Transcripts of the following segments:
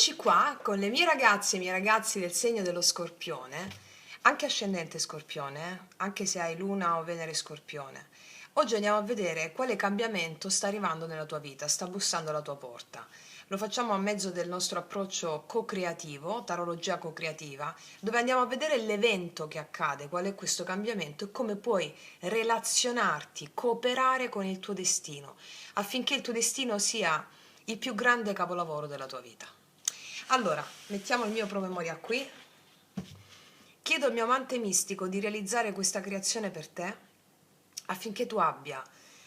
Eccoci qua con le mie ragazze e i miei ragazzi del segno dello Scorpione, anche ascendente Scorpione, anche se hai Luna o Venere Scorpione. Oggi andiamo a vedere quale cambiamento sta arrivando nella tua vita, sta bussando alla tua porta. Lo facciamo a mezzo del nostro approccio co-creativo, tarologia co-creativa, dove andiamo a vedere l'evento che accade, qual è questo cambiamento e come puoi relazionarti, cooperare con il tuo destino, affinché il tuo destino sia il più grande capolavoro della tua vita. Allora, mettiamo il mio promemoria qui. Chiedo al mio amante mistico di realizzare questa creazione per te affinché tu abbia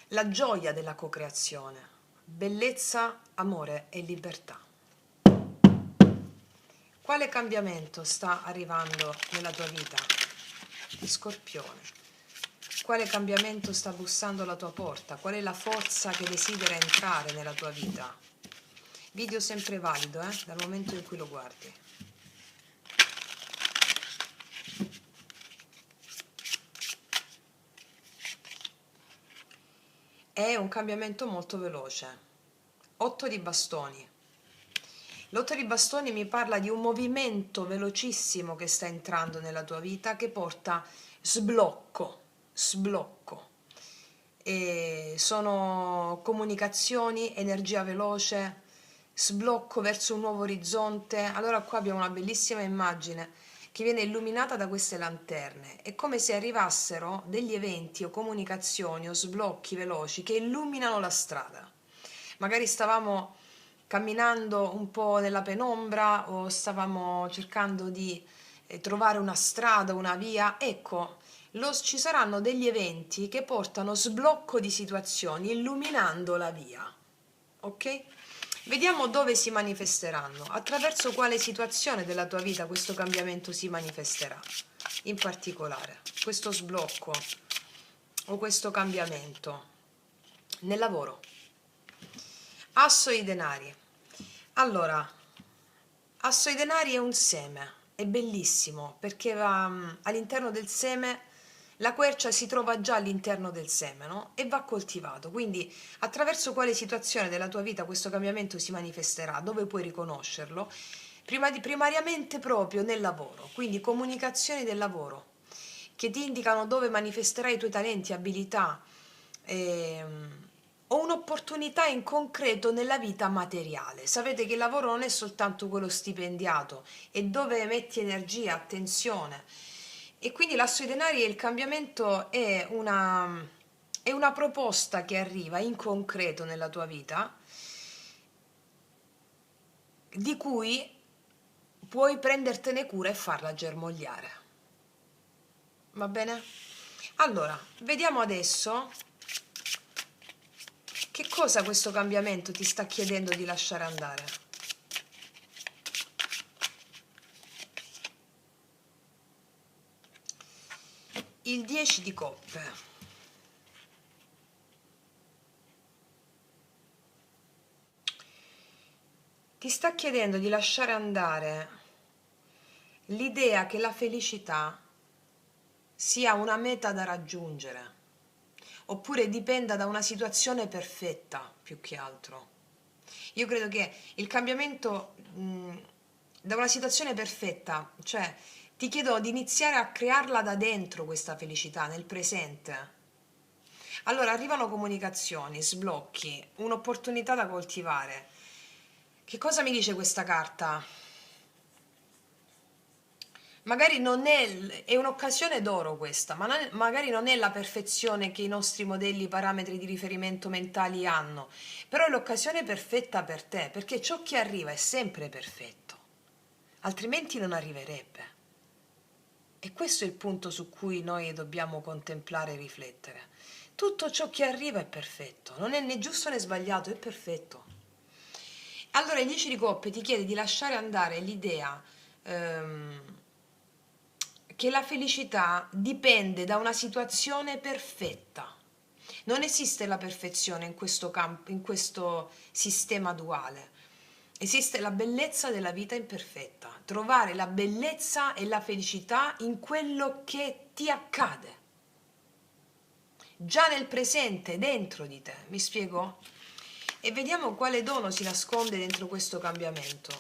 la gioia della co-creazione, bellezza, amore e libertà. Quale cambiamento sta arrivando nella tua vita, Scorpione? Quale cambiamento sta bussando alla tua porta? Qual è la forza che desidera entrare nella tua vita? Video sempre valido, dal momento in cui lo guardi. È un cambiamento molto veloce. 8 di bastoni. L'8 di bastoni mi parla di un movimento velocissimo che sta entrando nella tua vita che porta sblocco. E sono comunicazioni, energia veloce, sblocco verso un nuovo orizzonte. Allora qua abbiamo una bellissima immagine che viene illuminata da queste lanterne. È come se arrivassero degli eventi o comunicazioni o sblocchi veloci che illuminano la strada. Magari stavamo camminando un po' nella penombra o stavamo cercando di trovare una strada, una via. Ecco, ci saranno degli eventi che portano sblocco di situazioni illuminando la via. Ok? Vediamo dove si manifesteranno, attraverso quale situazione della tua vita questo cambiamento si manifesterà, in particolare questo sblocco o questo cambiamento nel lavoro. Asso i denari. Allora, asso i denari è un seme, è bellissimo perché all'interno del seme la quercia si trova già all'interno del seme, no? E va coltivato. Quindi attraverso quale situazione della tua vita questo cambiamento si manifesterà, dove puoi riconoscerlo? Primariamente proprio nel lavoro, quindi comunicazioni del lavoro che ti indicano dove manifesterai i tuoi talenti, abilità o un'opportunità in concreto nella vita materiale. Sapete che il lavoro non è soltanto quello stipendiato, è dove metti energia, attenzione. E quindi l'asso dei denari e il cambiamento è una proposta che arriva in concreto nella tua vita, di cui puoi prendertene cura e farla germogliare. Va bene? Allora, vediamo adesso che cosa questo cambiamento ti sta chiedendo di lasciare andare. Il 10 di coppe. Ti sta chiedendo di lasciare andare l'idea che la felicità sia una meta da raggiungere, oppure dipenda da una situazione perfetta più che altro. Io credo che il cambiamento da una situazione perfetta, cioè ti chiedo di iniziare a crearla da dentro questa felicità, nel presente. Allora arrivano comunicazioni, sblocchi, un'opportunità da coltivare. Che cosa mi dice questa carta? Magari non è un'occasione d'oro questa, ma magari non è la perfezione che i nostri modelli, parametri di riferimento mentali hanno, però è l'occasione perfetta per te, perché ciò che arriva è sempre perfetto, altrimenti non arriverebbe. E questo è il punto su cui noi dobbiamo contemplare e riflettere. Tutto ciò che arriva è perfetto, non è né giusto né sbagliato, è perfetto. Allora il 10 di coppe ti chiede di lasciare andare l'idea che la felicità dipende da una situazione perfetta. Non esiste la perfezione in questo sistema duale. Esiste la bellezza della vita imperfetta, trovare la bellezza e la felicità in quello che ti accade, già nel presente, dentro di te. Mi spiego? E vediamo quale dono si nasconde dentro questo cambiamento.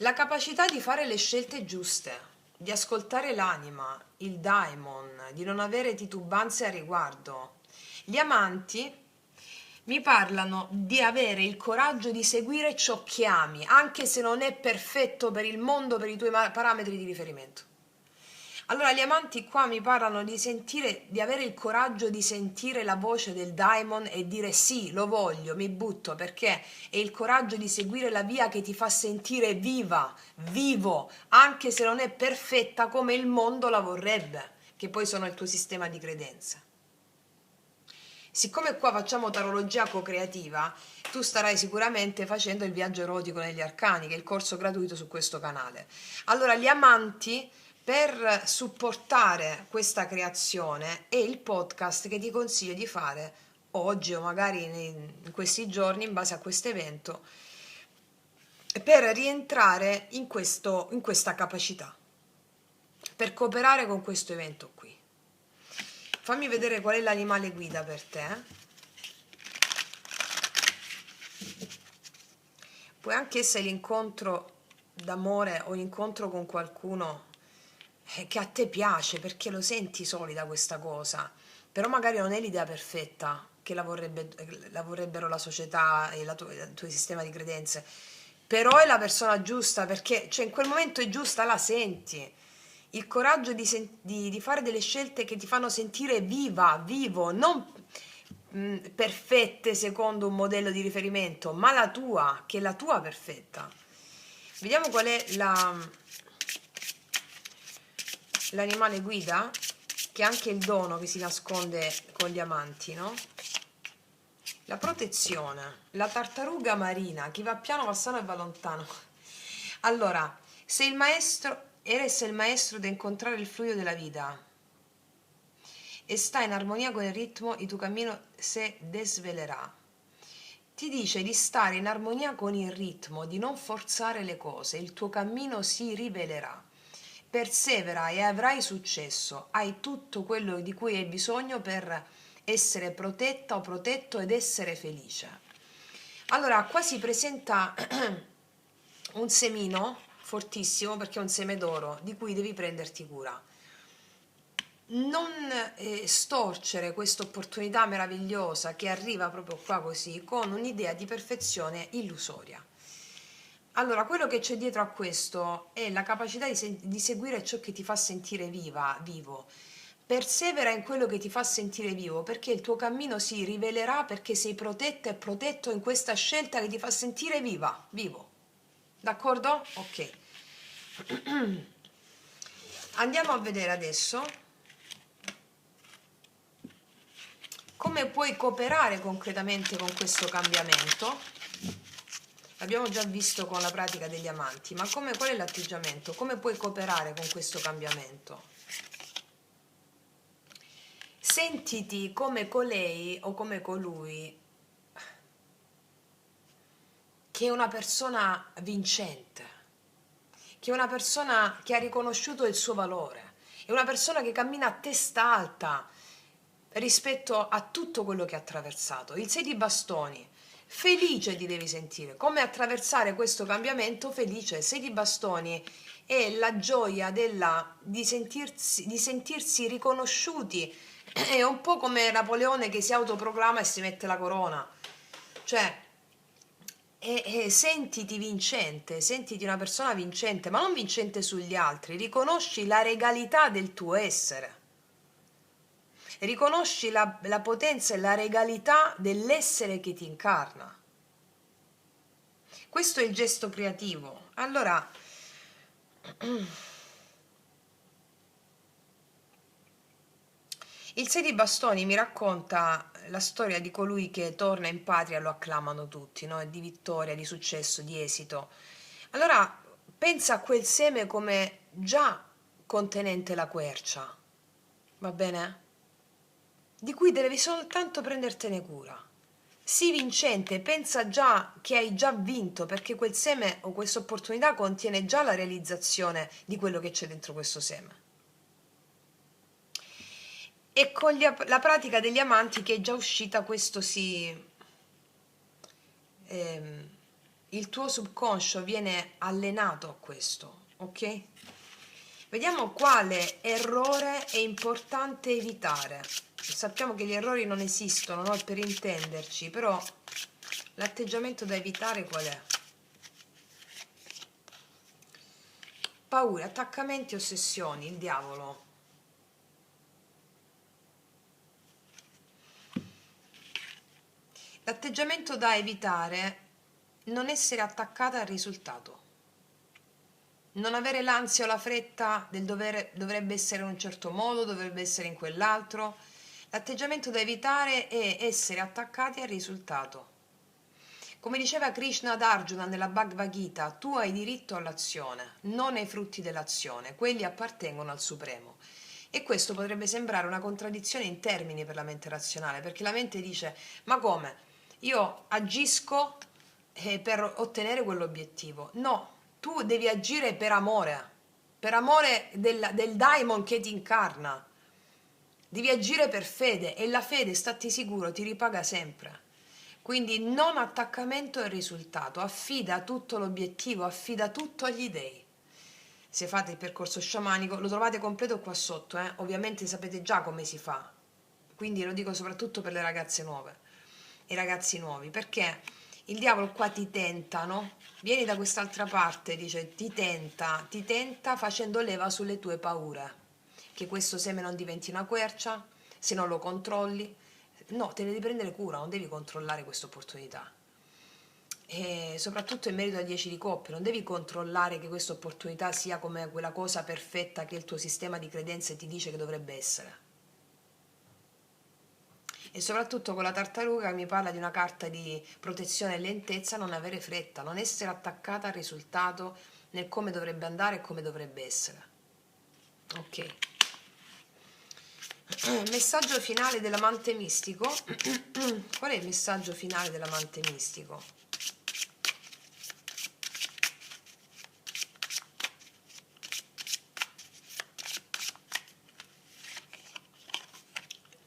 La capacità di fare le scelte giuste, di ascoltare l'anima, il daimon, di non avere titubanze a riguardo. Gli amanti mi parlano di avere il coraggio di seguire ciò che ami, anche se non è perfetto per il mondo, per i tuoi parametri di riferimento. Allora, gli amanti qua mi parlano di sentire, di avere il coraggio di sentire la voce del daimon e dire sì, lo voglio, mi butto, perché è il coraggio di seguire la via che ti fa sentire viva, vivo, anche se non è perfetta come il mondo la vorrebbe, che poi sono il tuo sistema di credenze. Siccome qua facciamo tarologia co-creativa, tu starai sicuramente facendo il viaggio erotico negli arcani, che è il corso gratuito su questo canale. Allora, gli amanti, per supportare questa creazione, è il podcast che ti consiglio di fare oggi o magari in questi giorni, in base a questo evento, per rientrare in questa capacità, per cooperare con questo evento qui. Fammi vedere qual è l'animale guida per te. Può anche essere l'incontro d'amore o l'incontro con qualcuno che a te piace perché lo senti solida questa cosa, però magari non è l'idea perfetta che la vorrebbero la società e il tuo sistema di credenze, però è la persona giusta perché cioè, in quel momento è giusta, la senti. Il coraggio di fare delle scelte che ti fanno sentire viva, vivo, non perfette secondo un modello di riferimento, ma la tua, che è la tua perfetta. Vediamo qual è l'animale guida, che è anche il dono che si nasconde con gli amanti, no? La protezione, la tartaruga marina, chi va piano va sano e va lontano. Allora, se il maestro, eres il maestro de incontrare il fluido della vita e sta in armonia con il ritmo, il tuo cammino se desvelerà. Ti dice di stare in armonia con il ritmo, di non forzare le cose, il tuo cammino si rivelerà. Persevera e avrai successo, hai tutto quello di cui hai bisogno per essere protetta o protetto ed essere felice. Allora, qua si presenta un semino fortissimo perché è un seme d'oro di cui devi prenderti cura. Non storcere questa opportunità meravigliosa che arriva proprio qua così con un'idea di perfezione illusoria. Allora, quello che c'è dietro a questo è la capacità di seguire ciò che ti fa sentire vivo. Persevera in quello che ti fa sentire vivo, perché il tuo cammino si rivelerà perché sei protetta e protetto in questa scelta che ti fa sentire vivo. D'accordo? Ok. Andiamo a vedere adesso come puoi cooperare concretamente con questo cambiamento. L'abbiamo già visto con la pratica degli amanti, ma qual è l'atteggiamento? Come puoi cooperare con questo cambiamento? Sentiti come colei o come colui che è una persona vincente, che è una persona che ha riconosciuto il suo valore, è una persona che cammina a testa alta rispetto a tutto quello che ha attraversato. Il 6 di bastoni, felice ti devi sentire, come attraversare questo cambiamento felice. Il 6 di bastoni è la gioia di sentirsi riconosciuti, è un po' come Napoleone che si autoproclama e si mette la corona, cioè sentiti vincente, sentiti una persona vincente, ma non vincente sugli altri, riconosci la regalità del tuo essere. Riconosci la potenza e la regalità dell'essere che ti incarna. Questo è il gesto creativo. Allora, il 6 di bastoni mi racconta la storia di colui che torna in patria, lo acclamano tutti, no? Di vittoria, di successo, di esito. Allora, pensa a quel seme come già contenente la quercia, va bene? Di cui devi soltanto prendertene cura. Sii vincente, pensa già che hai già vinto, perché quel seme o questa opportunità contiene già la realizzazione di quello che c'è dentro questo seme. E con la pratica degli amanti che è già uscita, questo ehm, il tuo subconscio viene allenato a questo, ok? Vediamo quale errore è importante evitare. Sappiamo che gli errori non esistono, no? Per intenderci, però l'atteggiamento da evitare qual è? Paure, attaccamenti, ossessioni, il diavolo. L'atteggiamento da evitare: non essere attaccata al risultato, non avere l'ansia o la fretta del dovrebbe essere in un certo modo, dovrebbe essere in quell'altro. L'atteggiamento da evitare è essere attaccati al risultato. Come diceva Krishna ad Arjuna nella Bhagavad Gita, tu hai diritto all'azione, non ai frutti dell'azione, quelli appartengono al Supremo. E questo potrebbe sembrare una contraddizione in termini per la mente razionale, perché la mente dice: ma come? Io agisco per ottenere quell'obiettivo. No, tu devi agire per amore del daimon che ti incarna. Devi agire per fede, e la fede, stati sicuro, ti ripaga sempre. Quindi non attaccamento al risultato, affida tutto l'obiettivo, affida tutto agli dei. Se fate il percorso sciamanico, lo trovate completo qua sotto, ovviamente sapete già come si fa, quindi lo dico soprattutto per le ragazze nuove e i ragazzi nuovi, perché il diavolo qua ti tenta, no? Vieni da quest'altra parte, dice, ti tenta facendo leva sulle tue paure, che questo seme non diventi una quercia, se non lo controlli. No, te ne devi prendere cura, non devi controllare questa opportunità. E soprattutto in merito ai 10 di coppia, non devi controllare che questa opportunità sia come quella cosa perfetta che il tuo sistema di credenze ti dice che dovrebbe essere. E soprattutto con la tartaruga mi parla di una carta di protezione e lentezza: non avere fretta, non essere attaccata al risultato nel come dovrebbe andare e come dovrebbe essere. Ok. Messaggio finale dell'amante mistico. Qual è il messaggio finale dell'amante mistico?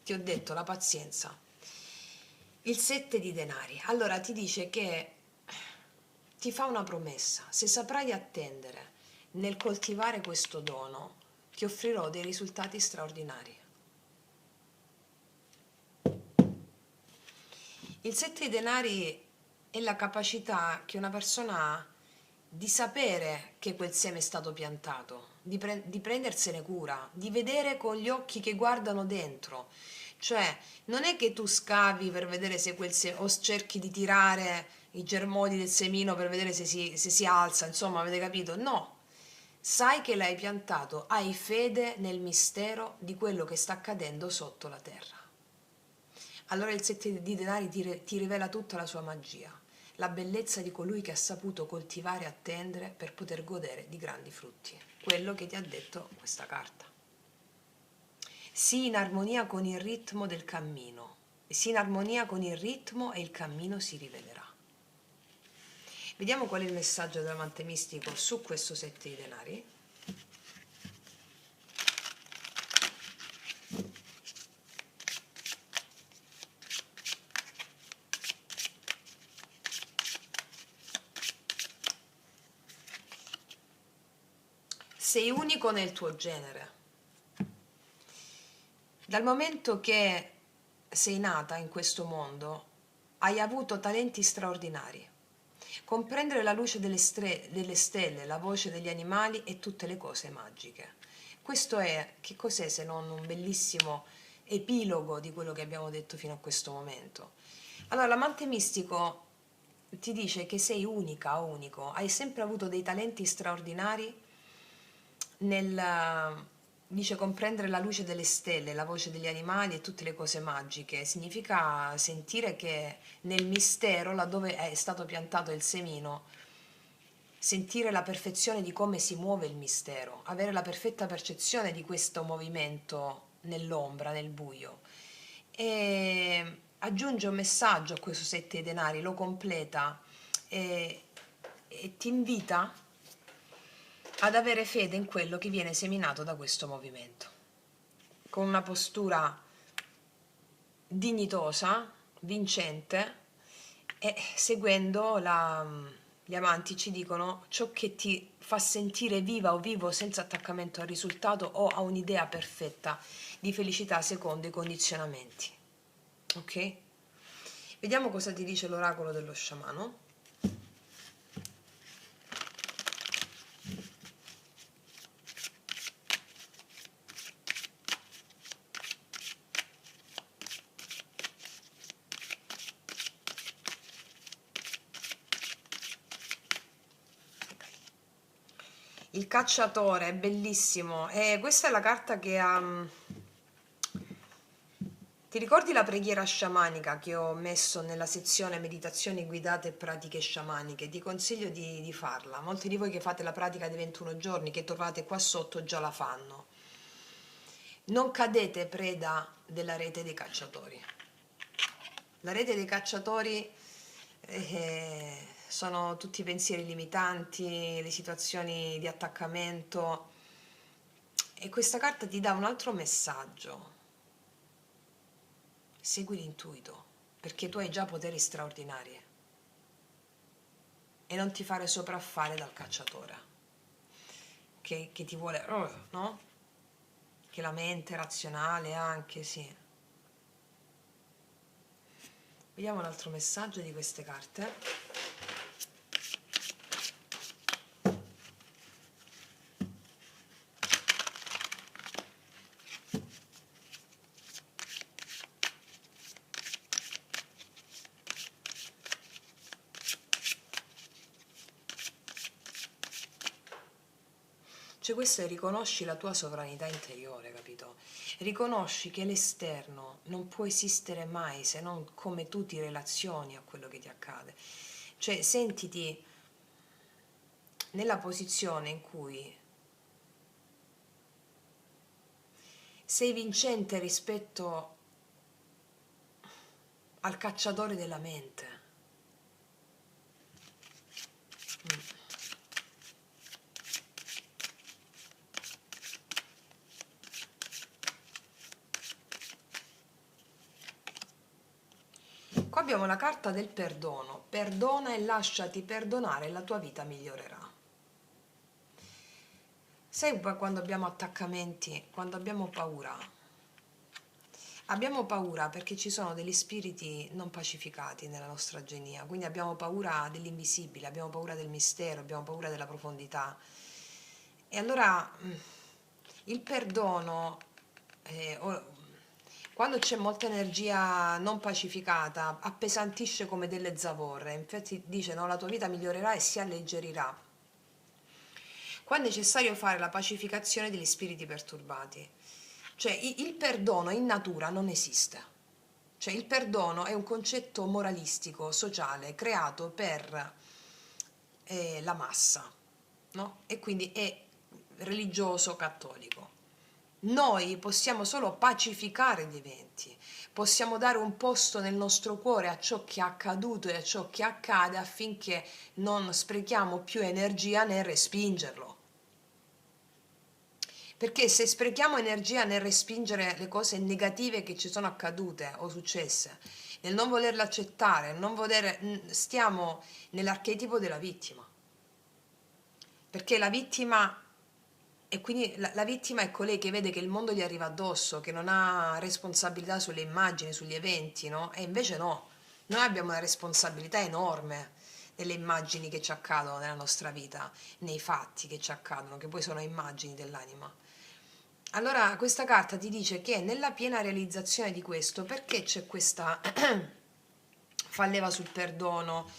Ti ho detto la pazienza. Il 7 di denari. Allora ti dice che ti fa una promessa: se saprai attendere nel coltivare questo dono, ti offrirò dei risultati straordinari. Il 7 di denari è la capacità che una persona ha di sapere che quel seme è stato piantato, di prendersene cura, di vedere con gli occhi che guardano dentro. Cioè, non è che tu scavi per vedere se quel seme, o cerchi di tirare i germogli del semino per vedere se si alza, insomma, avete capito? No, sai che l'hai piantato, hai fede nel mistero di quello che sta accadendo sotto la terra. Allora il 7 di denari ti rivela tutta la sua magia, la bellezza di colui che ha saputo coltivare e attendere per poter godere di grandi frutti. Quello che ti ha detto questa carta. Sii in armonia con il ritmo del cammino, sii in armonia con il ritmo e il cammino si rivelerà. Vediamo qual è il messaggio dell'amante mistico su questo 7 di denari. Sei unico nel tuo genere. Dal momento che sei nata in questo mondo, hai avuto talenti straordinari. Comprendere la luce delle stelle, la voce degli animali e tutte le cose magiche. Questo è, che cos'è se non un bellissimo epilogo di quello che abbiamo detto fino a questo momento? Allora, l'amante mistico ti dice che sei unica o unico, hai sempre avuto dei talenti straordinari nel, dice, comprendere la luce delle stelle, la voce degli animali e tutte le cose magiche. Significa sentire che nel mistero, laddove è stato piantato il semino, sentire la perfezione di come si muove il mistero, avere la perfetta percezione di questo movimento nell'ombra, nel buio. E aggiunge un messaggio a questo 7 di denari, lo completa e ti invita ad avere fede in quello che viene seminato da questo movimento, con una postura dignitosa, vincente, e seguendo Gli amanti ci dicono ciò che ti fa sentire viva o vivo senza attaccamento al risultato o a un'idea perfetta di felicità secondo i condizionamenti. Ok? Vediamo cosa ti dice l'oracolo dello sciamano. Il cacciatore è bellissimo e questa è la carta che ha. Ti ricordi la preghiera sciamanica che ho messo nella sezione meditazioni guidate e pratiche sciamaniche? Ti consiglio di farla. Molti di voi che fate la pratica dei 21 giorni, che trovate qua sotto, già la fanno. Non cadete preda della rete dei cacciatori. La rete dei cacciatori sono tutti i pensieri limitanti, le situazioni di attaccamento, e questa carta ti dà un altro messaggio. Segui l'intuito, perché tu hai già poteri straordinari e non ti fare sopraffare dal cacciatore che ti vuole, no? Che la mente razionale anche, sì. Vediamo un altro messaggio di queste carte. Cioè questo è: riconosci la tua sovranità interiore, capito? Riconosci che l'esterno non può esistere mai se non come tu ti relazioni a quello che ti accade. Cioè sentiti nella posizione in cui sei vincente rispetto al cacciatore della mente. Qua abbiamo la carta del perdono. Perdona e lasciati perdonare, la tua vita migliorerà. Sai quando abbiamo attaccamenti, quando abbiamo paura? Abbiamo paura perché ci sono degli spiriti non pacificati nella nostra genia, quindi abbiamo paura dell'invisibile, abbiamo paura del mistero, abbiamo paura della profondità. E allora il perdono, quando c'è molta energia non pacificata, appesantisce come delle zavorre. Infatti dice, no, la tua vita migliorerà e si alleggerirà. Qua è necessario fare la pacificazione degli spiriti perturbati. Cioè il perdono in natura non esiste. Cioè il perdono è un concetto moralistico, sociale, creato per la massa, no? E quindi è religioso cattolico. Noi possiamo solo pacificare gli eventi, possiamo dare un posto nel nostro cuore a ciò che è accaduto e a ciò che accade affinché non sprechiamo più energia nel respingerlo. Perché se sprechiamo energia nel respingere le cose negative che ci sono accadute o successe, nel non volerle accettare, non voler, stiamo nell'archetipo della vittima. Perché la vittima, e quindi la vittima è colei che vede che il mondo gli arriva addosso, che non ha responsabilità sulle immagini, sugli eventi, no? E invece no, noi abbiamo una responsabilità enorme nelle immagini che ci accadono nella nostra vita, nei fatti che ci accadono, che poi sono immagini dell'anima. Allora, questa carta ti dice che nella piena realizzazione di questo, perché c'è questa fa leva sul perdono?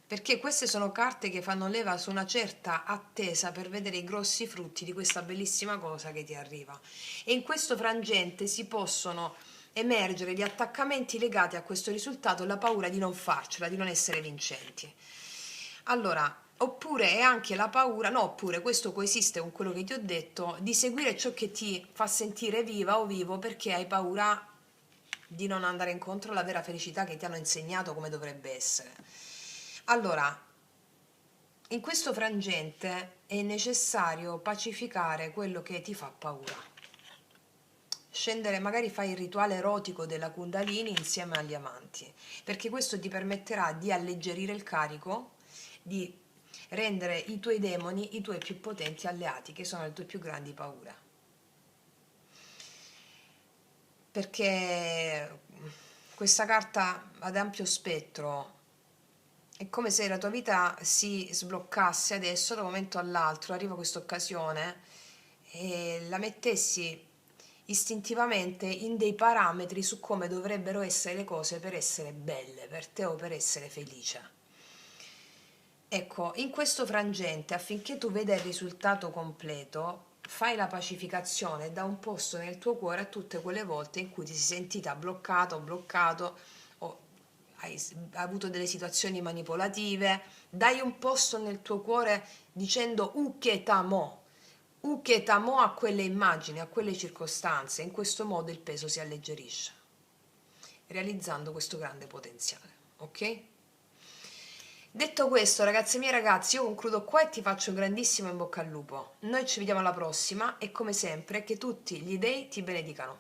Perché queste sono carte che fanno leva su una certa attesa per vedere i grossi frutti di questa bellissima cosa che ti arriva. E in questo frangente si possono emergere gli attaccamenti legati a questo risultato, la paura di non farcela, di non essere vincenti. Allora, oppure è anche la paura, no, oppure questo coesiste con quello che ti ho detto, di seguire ciò che ti fa sentire viva o vivo perché hai paura di non andare incontro alla vera felicità che ti hanno insegnato come dovrebbe essere. Allora, in questo frangente è necessario pacificare quello che ti fa paura. Scendere, magari fai il rituale erotico della Kundalini insieme agli amanti, perché questo ti permetterà di alleggerire il carico, di rendere i tuoi demoni i tuoi più potenti alleati, che sono le tue più grandi paure. Perché questa carta ad ampio spettro è come se la tua vita si sbloccasse adesso da un momento all'altro, arriva questa occasione e la mettessi istintivamente in dei parametri su come dovrebbero essere le cose per essere belle per te o per essere felice. Ecco, in questo frangente, affinché tu veda il risultato completo, fai la pacificazione da un posto nel tuo cuore a tutte quelle volte in cui ti sei sentita bloccato o bloccato o hai avuto delle situazioni manipolative. Dai un posto nel tuo cuore dicendo uketamo a quelle immagini, a quelle circostanze. In questo modo il peso si alleggerisce, realizzando questo grande potenziale, ok? Detto questo, ragazzi miei ragazzi, io concludo qua e ti faccio un grandissimo in bocca al lupo. Noi ci vediamo alla prossima e come sempre che tutti gli dei ti benedicano.